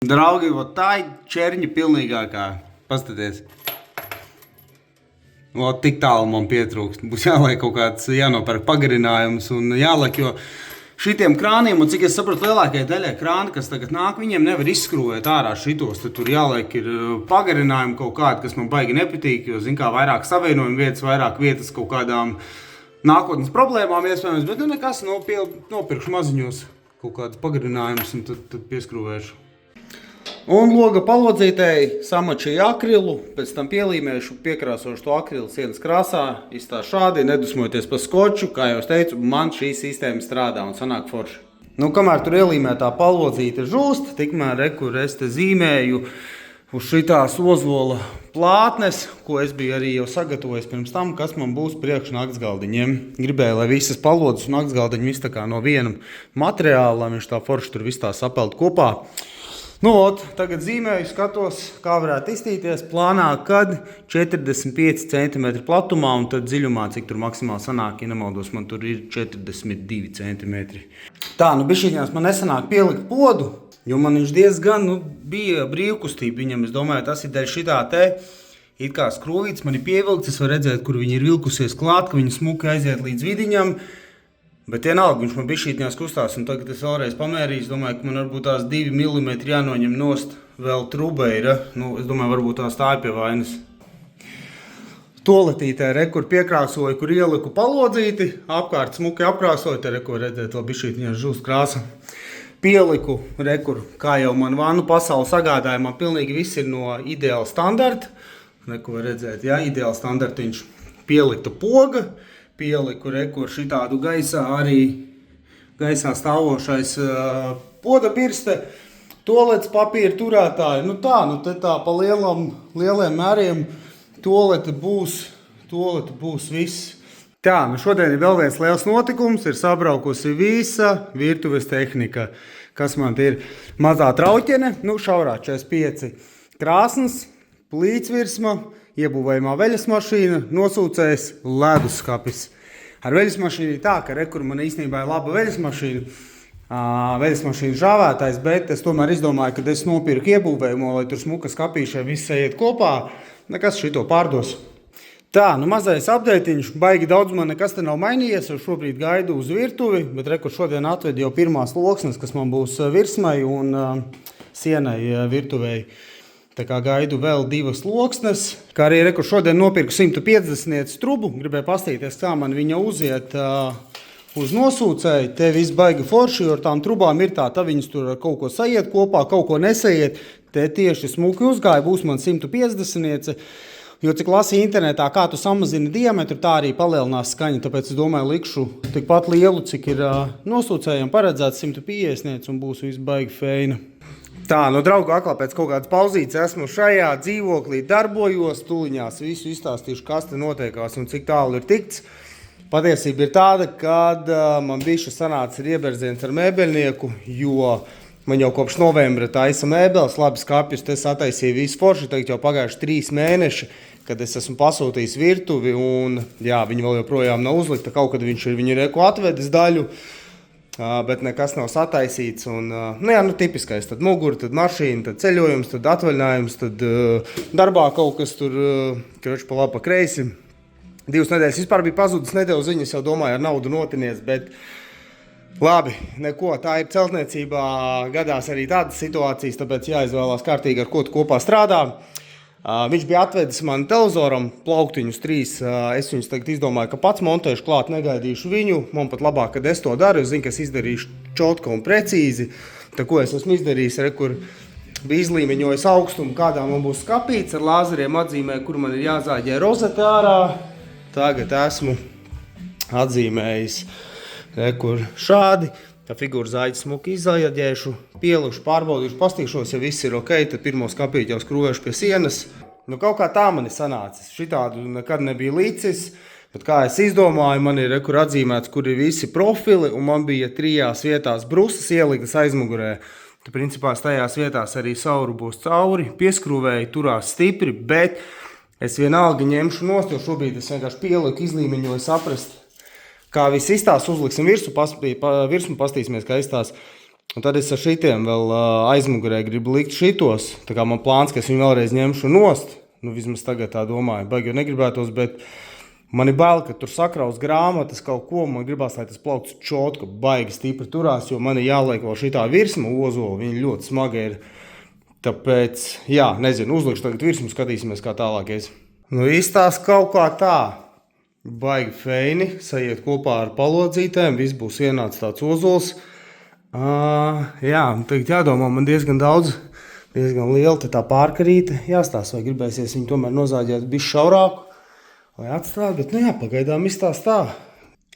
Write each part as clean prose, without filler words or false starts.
Draugi, tā ir čerņa pilnīgākā. Paskaties. Tik tālu man pietrūkst. Būs jāliek kaut kāds jānopērk pagarinājums un jāliek, jo šitiem krāniem, un cik es sapratu, lielākajai daļai krāni, kas tagad nāk, viņiem nevar izskrūvēt ārā šitos. Tad tur jāliek ir pagarinājumi kaut kādi, kas man baigi nepatīk, jo, zin kā, vairāk savienojumu vietas, vairāk vietas kaut kādām nākotnes problēmām iespējams, bet nekas, nopirkšu maziņos kaut kādus pagarinājumus un tad pieskrūvēšu. Un loga palodzītēji samačīju akrilu, pēc tam pielīmēšu, piekrāsošu to akrilu sienas krāsā, izstās šādi, nedusmojoties par skoču, kā jau es teicu, man šī sistēma strādā un sanāk forši. Kamēr tur ielīmētā palodzīte žūst, tikmēr kur es te zīmēju uz šitās ozola plātnes, ko es biju arī jau sagatavojis pirms tam, kas man būs priekš naktsgaldiņiem. Gribēju, lai visas palodas un naktsgaldiņi viss tā kā no viena materiāla, lai viņš tā forši tur viss tā sapeld kopā. Tagad zīmēju, skatos, kā varētu iztīties plānā, kad 45 cm platumā un tad dziļumā, cik tur maksimāli sanāk, ja nemaldos, man tur ir 42 cm. Tā, bišķiņās man nesanāk pielikt podu, jo man viņš diezgan, bija brīvkustība viņam. Es domāju, tas ir dēļ šitā te, it kā skrūvīts man ir pievilkts, es varu redzēt, kur viņi ir vilkusies klāt, ka viņi smuki aiziet līdz vidiņam. Bet vienalga, viņš man bišķītņās kustās, un tagad es vēlreiz pamērīju, domāju, ka man varbūt tās 2 mm jānoņem nost vēl trubeira. Es domāju, varbūt tās tā ir pie vainas. Toletītē, kur piekrāsoju, kur ieliku palodzīti, apkārt smuki apkrāsoju, te kur redzēt vēl bišķītņās žūst krāsa. Pieliku, kur, kā jau man vanu pasauli sagādāja, man pilnīgi viss ir no ideāla standarta. Ko redzēt, jā, ideāla standartiņš. Pielikta poga. Pieliku kur šitādu gaisā arī gaisā stāvošais poda pirste, tolets papīra turētāji. Te tā pa lieliem mēriem tolete būs viss. Tā, šodien ir vēl viens liels notikums, ir sabraukusi visa virtuves tehnika, kas man ir mazā trauķene, šaurā 45 krāsnes, plītsvirsma, iebūvējumā veļas mašīna, nosūcējs leduskapis. Ar veļas mašīnu ir tā, ka kur man īstenībā ir laba veļas mašīna žāvētājs, bet es tomēr izdomāju, ka es nopirku iebūvējumu, lai tur smuka skapīšai viss iet kopā, nekas šito pārdos. Tā, mazais update'iņš, baigi daudz man nekas te nav mainījies, es šobrīd gaidu uz virtuvi, bet kur šodien atved jau pirmās loksnes, kas man būs virsmai un sienai virtuvēji. Tā kā gaidu vēl 2 loksnes, kā arī kur šodien nopirku 150 trubu, gribēju pastīties, kā man viņa uziet uz nosūcēju. Te viss baigi forši, jo ar tām trubām ir tā viņas tur kaut ko sajiet kopā, kaut ko nesaiet. Te tieši smuki uzgāja, būs man 150, jo cik lasīju internetā, kā tu samazini diametru, tā arī palielinās skaņa, tāpēc es domāju, likšu tikpat lielu, cik ir nosūcējiem paredzēts 150 un būs viss baigi feina. Tā, draugu, atkal pēc kaut kādas pauzītes esmu šajā dzīvoklī darbojos, tuliņās visu izstāstīšu, kas te notiekās un cik tālu ir tikts. Patiesība ir tāda, kad man bišķi sanāca ir ieberziens ar mēbeļnieku, jo man jau kopš novembra taisa mēbeles, labi skapjus, te sataisīja visu forši, tagad jau pagājuši 3 mēneši, kad es esmu pasūtījis virtuvi un, jā, viņi vēl joprojām nav uzlikta, kaut kad viņi ir atvedis daļu. Bet nekas nav sataisīts un, tipiskais, tad muguri, tad mašīna, tad ceļojums, tad atvaļinājums, tad darbā kaut kas tur, pa labi pa kreisi. 2 nedēļas vispār bija pazudis, nedēļu ziņas, jau domāju ar naudu notinies, bet labi, neko, tā ir celtniecībā, gadās arī tādas situācijas, tāpēc jāizvēlās kārtīgi, ar ko tu kopā strādā. Viņš bija atvedis man televizoram plauktiņus 3, es viņus tagad izdomāju, ka pats montēšu klāt, negaidīšu viņu, man pat labāk, kad es to daru, es zinu, ka es izdarīšu čotka un precīzi, tā ko es esmu izdarījis, kur bija izlīmeņojis augstumu, kādā man būs skapīts, ar lāzeriem atzīmēju, kur man ir jāzāģē rozete ārā, tagad esmu atzīmējis, kur šādi. Tā figūra zāģis smuki izzaļaģēšu, pielikšu, pārbaudīšu, pastīšos, ja viss ir ok, tad pirmo skapīti jau skrūvēšu pie sienas. Kaut kā tā man ir sanācis. Šitādu nekad nebija līdzis, bet kā es izdomāju, man ir kur atzīmēts, kur ir visi profili, un man bija 3 vietās brusas ieliktas aizmugurē. Tad, principā, tajās vietās arī sauru būs cauri, pieskrūvēji, turās stipri, bet es vienalga ņemšu nost, jo šobrīd es vienkārši pieliku, izlīmeņoju, saprast, kā viss izstās, uzliksim virsmu, pastīsimies, kā izstās. Un tad es ar šitiem vēl aizmugurē gribu likt šitos. Tā kā man plāns, ka es viņu vēlreiz ņemšu nost. Nu, vismaz tagad tā domāju. Baigi jau negribētos, bet man ir bail, ka tur sakraus grāmatas kaut ko. Man gribās, lai tas plaukts čotka baigi stipri turās, jo man ir jāliek vēl šitā virsma ozola. Viņa ļoti smaga ir. Tāpēc, jā, nezinu, uzlikšu tagad virsmu, skatīsimies, kā tālākais. Nu, īstās kaut kā tā. Baigi feini, sajiet kopā ar palodzītēm, viss būs ienācis tāds ozols. Jā, tagad jādomā, man diezgan daudz, diezgan liela tā pārkarīte jāstāsta, vai gribēsies viņu tomēr nozāģēt bišķi šaurāku, vai atstāt, bet nu jā, pagaidām izstāst tā.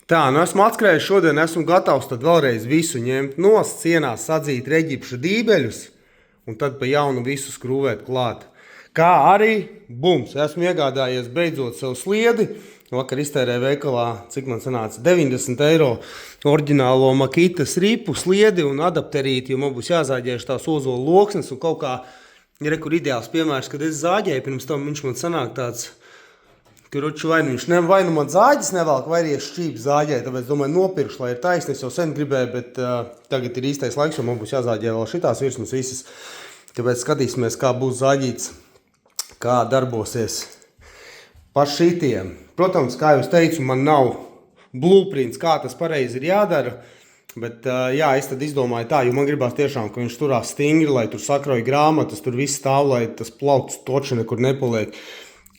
Tā, nu esmu atskrējis šodien, esmu gatavs tad vēlreiz visu ņemt nost, cienās sadzīt reģipša dībeļus, un tad pa jaunu visu skrūvēt klāt. Kā arī, bums, esmu iegādājies beidzot sev sliedi. Vakar iztērēju veikalā, cik man sanāca, 90 eiro oriģinālo Makitas ripu, sliedi un adapterīti, jo man būs jāzāģējuši tās ozola loksnes un kaut kā, ja kur ideāls piemērs, kad es zāģēju, pirms tam viņš man sanāk tāds, ka vai nu man zāģis nevelk, vai arī es šķīps zāģēju, tāpēc domāju nopirkšu, lai ir taisni, es jau sen gribēju, bet tagad ir īstais laiks, jo man būs jāzāģē vēl šitās virsmas visas, tāpēc skatīsimies, kā būs zāģīts, kā darbosies. Pa šitiem. Protams, kā jūs teicu, man nav blueprints, kā tas pareizi ir jādara, bet jā, es tad izdomāju tā, jo man gribās tiešām, ka viņš turās stingri, lai tur sakrauj grāmatas, tur viss stāv, lai tas plaukts toči nekur nepaliek.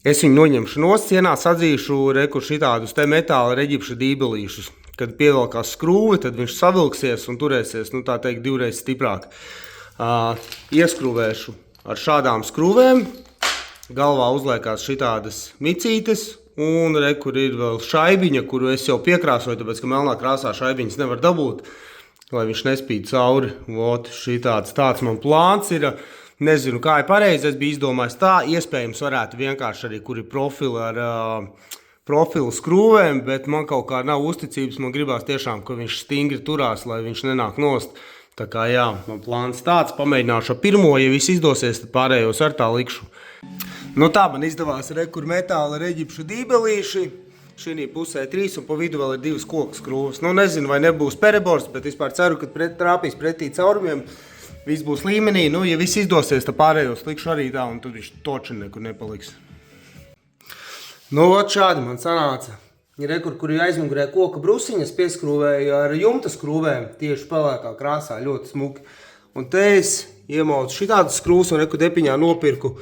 Es viņu noņemšu nost, cienā sadzīšu rekur šitādus te metāla reģipša dībelīšus. Kad pievelkās skrūvi, tad viņš savilksies un turēsies, nu tā teikt, divreiz stiprāk. Ieskrūvēšu ar šādām skrūvēm. Galvā uzliekās šitādas micītes, un kur ir vēl šaibiņa, kuru es jau piekrāsoju, tāpēc, ka melnā krāsā šaibiņas nevar dabūt, lai viņš nespīd cauri. Vot, tāds man plāns ir. Nezinu, kā ir pareizi, es biju izdomājis tā, iespējams varētu vienkārši arī, kur ir profili ar profilu skrūvēm, bet man kaut kā nav uzticības, man gribās tiešām, ka viņš stingri turās, lai viņš nenāk nost. Tā kā jā, man plāns tāds, pamēģināšu ar pirmo, ja viss izdosies, tad pārējos ar tā likšu. Nu tā man izdevās rekur metāla reģipša dībelīši, šī pusē 3 un pa vidu vēl ir 2 koku skrūves. Nu nezinu, vai nebūs perebors, bet vispār ceru, ka trāpīs pretī caurumiem, viss būs līmenī. Nu, ja viss izdosies, tad pārējos likšu arī tā, un tad viņš toči nekur nepaliks. Nu, ot šādi man sanāca. Rekur, kur ir aizmugurē koka brusiņas, pieskrūvēju ar jumta skrūvēm, tieši pelēkā krāsā, ļoti smuki. Un te es iemaucu šitādas skrūves un rekur depiņā nopirku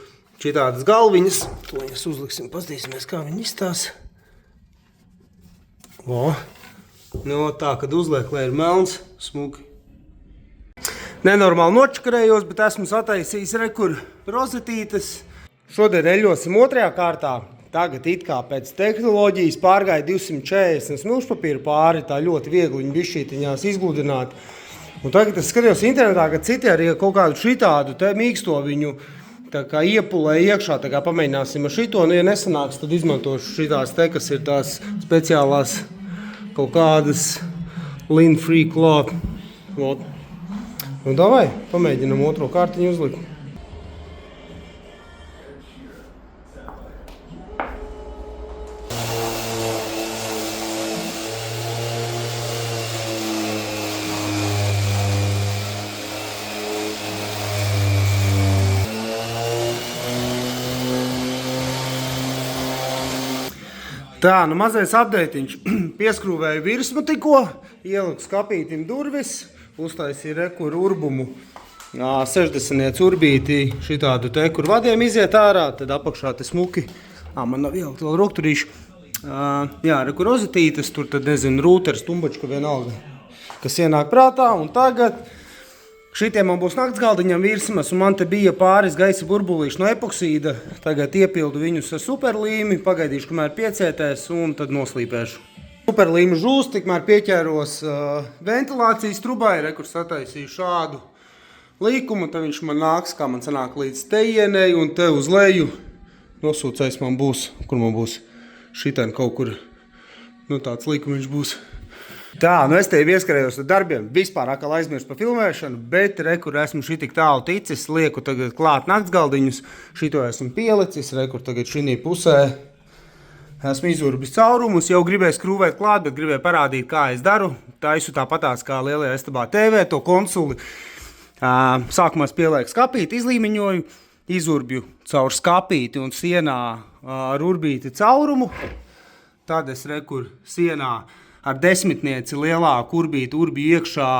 šitādas galviņas. To viņas uzliksim, paskatīsimies, kā viņi izstās. O, nu tā, kad uzliek, lai ir melns, smuki. Nenormāli nočakarējos, bet esmu sataisījis rekur rozetītes. Šodien eļosim otrajā kārtā. Tagad it kā pēc tehnoloģijas pārgāja 240 smilšpapīru pāri, tā ļoti viegli viņu bišķītiņās izgludināt. Un tagad es skatījos internetā, ka citi arī kaut kādu šitādu te mīksto viņu tā kā iepulē iekšā, tā kā pamēģināsim ar šito. Nu, ja nesanāks, tad izmantošu šitās te, kas ir tās speciālās kaut kādas Lean Free Cloth. Nu, davai, pamēģinam otro kārtiņu uzlikt. Tā, nu mazais update'iņš. Pieskrūvēju virsmu tikko, ieliku skapītim durvis, uztaisīju rekur urbumu 60 urbīti šitādu te, kur vadiem iziet ārā, tad apakšā te smuki. Man nav ielikt vēl rokturīšu. Jā, rekur rozetītes, tur tad nezinu, rūters, tumbačka vienalga, kas ienāk prātā. Un tagad šitie man būs naktsgaldiņam virsmas, un man te bija pāris gaisa burbulīši no epoksīda. Tagad iepildu viņus ar superlīmi, pagaidīšu, kamēr piecietēs, un tad noslīpēšu. Superlīmi žūst, tikmēr pieķēros ventilācijas trubai, rekur sataisīju šādu līkumu, tad viņš man nāks, kā man sanāk līdz tejienei, un te uz leju nosūcējs man būs, kur man būs šitien kaut kur, nu tāds līkumiņš būs. Tā, nu es te ieskarējos ar darbiem, vispār atkal aizmirst par filmēšanu, bet rekur esmu šitik tālu ticis, lieku tagad klāt naktsgaldiņus, šito esmu pielicis, rekur tagad šī pusē Esmu izurbis caurumus, jau gribēju skrūvēt klāt, bet gribēju parādīt, kā es daru. Taisu tāpatās kā lielajā Estabā TV, to konsuli. Sākumā es pielieku skapīti, izlīmeņoju, izurbju caur skapīti un sienā ar urbīti caurumu. Tad es rekur sienā ar 10 lielāku urbīti urbju iekšā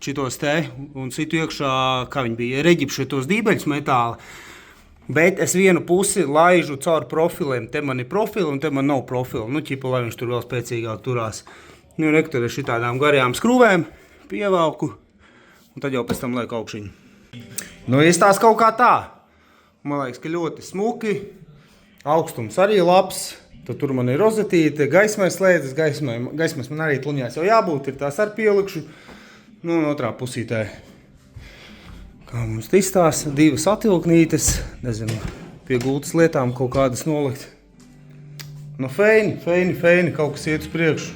šitos te un citu iekšā, kā viņi bija, reģipšu šitos dībeļus metāli. Bet es vienu pusi laižu caur profiliem. Te man ir profili un te man nav profili. Nu, ķipa, lai viņš tur vēl spēcīgāk turās. Nu, reku tad ar šitādām garajām skrūvēm pievelku. Un tad jau pēc tam lieku augšiņu. Nu, izstās kaut kā tā. Man liekas, ka ļoti smuki. Augstums arī labs. Tad tur man ir rozetīte, gaismai slēdzas. Gaismas man arī tluņās jau jābūt. Ir tās ar pielikšu. Nu, un otrā pusītē. Kā mums izstās, 2 atvilknītes, nezinu, pie gultas lietām kaut kādas nolikt. Nu, feini, kaut kas iet uz priekšu.